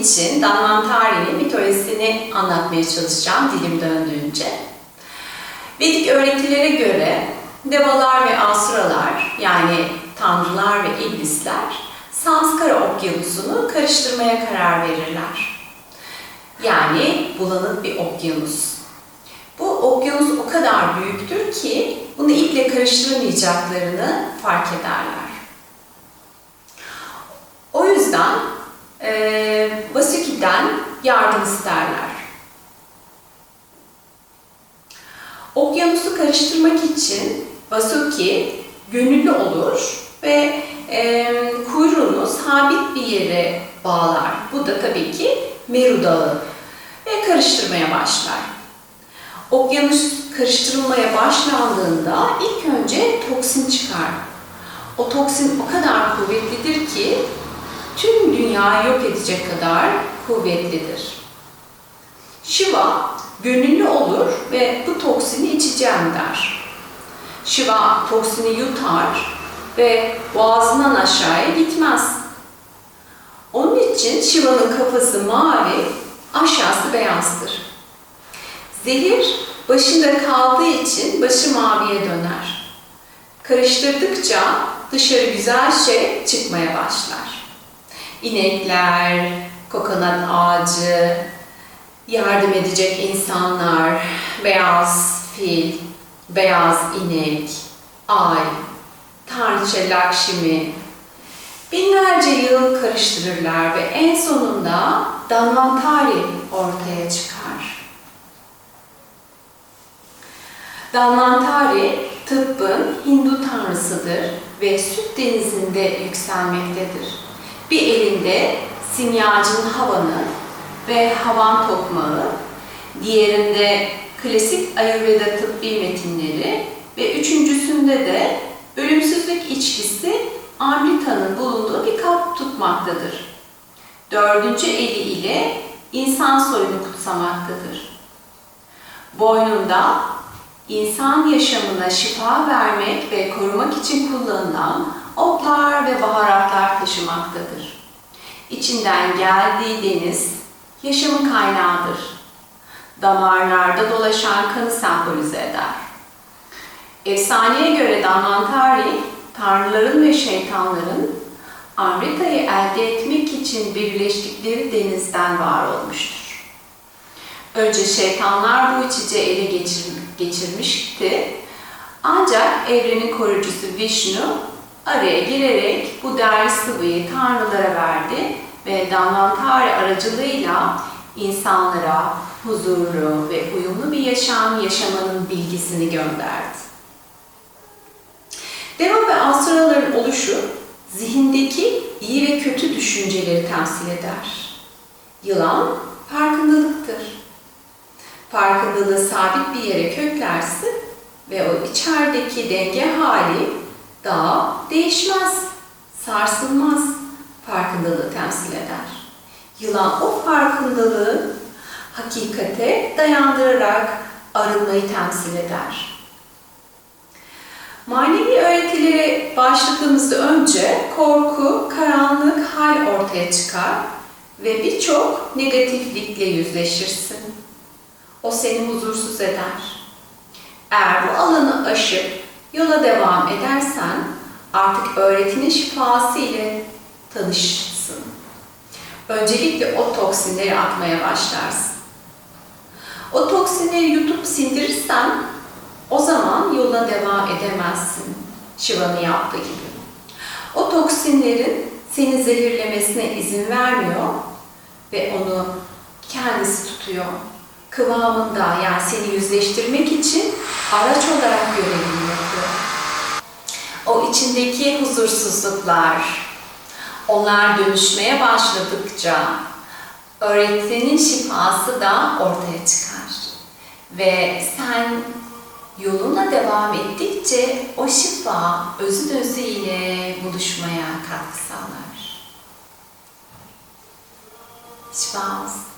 için Danvantari'nin mitolojisini anlatmaya çalışacağım dilim döndüğünce. Vedik öğretilere göre devalar ve asuralar, yani tanrılar ve iblisler Samskara okyanusunu karıştırmaya karar verirler. Yani bulanık bir okyanus. Bu okyanus o kadar büyüktür ki bunu iple karıştıramayacaklarını fark ederler. O yüzden Vasuki'den yardım isterler. Okyanusu karıştırmak için Vasuki gönüllü olur ve kuyruğunu sabit bir yere bağlar. Bu da tabii ki Meru Dağı ve karıştırmaya başlar. Okyanus karıştırılmaya başlandığında ilk önce toksin çıkar. O toksin o kadar kuvvetlidir ki tüm dünyayı yok edecek kadar kuvvetlidir. Shiva gönüllü olur ve bu toksini içeceğim der. Shiva toksini yutar ve boğazından aşağıya gitmez. Onun için Shiva'nın kafası mavi, aşağısı beyazdır. Zehir başında kaldığı için başı maviye döner. Karıştırdıkça dışarı güzel şey çıkmaya başlar. İnekler, kokonat ağacı, yardım edecek insanlar, beyaz fil, beyaz inek, ay, Tanrıça Lakshmi. Binlerce yıl karıştırırlar ve en sonunda Danvantari ortaya çıkar. Danvantari, tıbbın Hindu tanrısıdır ve süt denizinde yükselmektedir. Bir elinde simyacın havanı ve havan tokmağı, diğerinde klasik Ayurveda tıbbi metinleri ve üçüncüsünde de ölümsüzlük içkisi Amrita'nın bulunduğu bir kap tutmaktadır. Dördüncü eli ile insan soyunu kutsamaktadır. Boynunda insan yaşamına şifa vermek ve korumak için kullanılan otlar ve baharatlar taşımaktadır. İçinden geldiği deniz yaşamın kaynağıdır. Damarlarda dolaşan kanı sembolize eder. Efsaneye göre Danvantari, tanrıların ve şeytanların Amrita'yı elde etmek için birleştikleri denizden var olmuştur. Önce şeytanlar bu içeceği ele geçirmişti. Ancak evrenin koruyucusu Vishnu araya girerek bu değerli sıvıyı tanrılara verdi ve Danvantari aracılığıyla insanlara huzurlu ve uyumlu bir yaşam yaşamanın bilgisini gönderdi. Deva ve asuraların oluşu zihindeki iyi ve kötü düşünceleri temsil eder. Yılan farkındalıktır. Farkındalığı sabit bir yere köklersin ve o içerideki denge hali daha değişmez, sarsılmaz farkındalığı temsil eder. Yılan o farkındalığı hakikate dayandırarak arınmayı temsil eder. Manevi öğretilere başladığımızda önce korku, karanlık hal ortaya çıkar ve birçok negatiflikle yüzleşirsin. O seni huzursuz eder. Eğer bu alanı aşıp yola devam edersen artık öğretinin şifası ile tanışırsın. Öncelikle o toksinleri atmaya başlarsın. O toksinleri yutup sindirirsen o zaman yoluna devam edemezsin. Shiva'nın yaptığı gibi. O toksinlerin seni zehirlemesine izin vermiyor ve onu kendisi tutuyor. Kıvamında, yani seni yüzleştirmek için araç olarak görevini yapıyor. O içindeki huzursuzluklar, onlar dönüşmeye başladıkça öğretinin şifası da ortaya çıkar. Ve sen yoluna devam ettikçe o şifa özün özüyle buluşmaya katkı sağlar. Şifa olsun.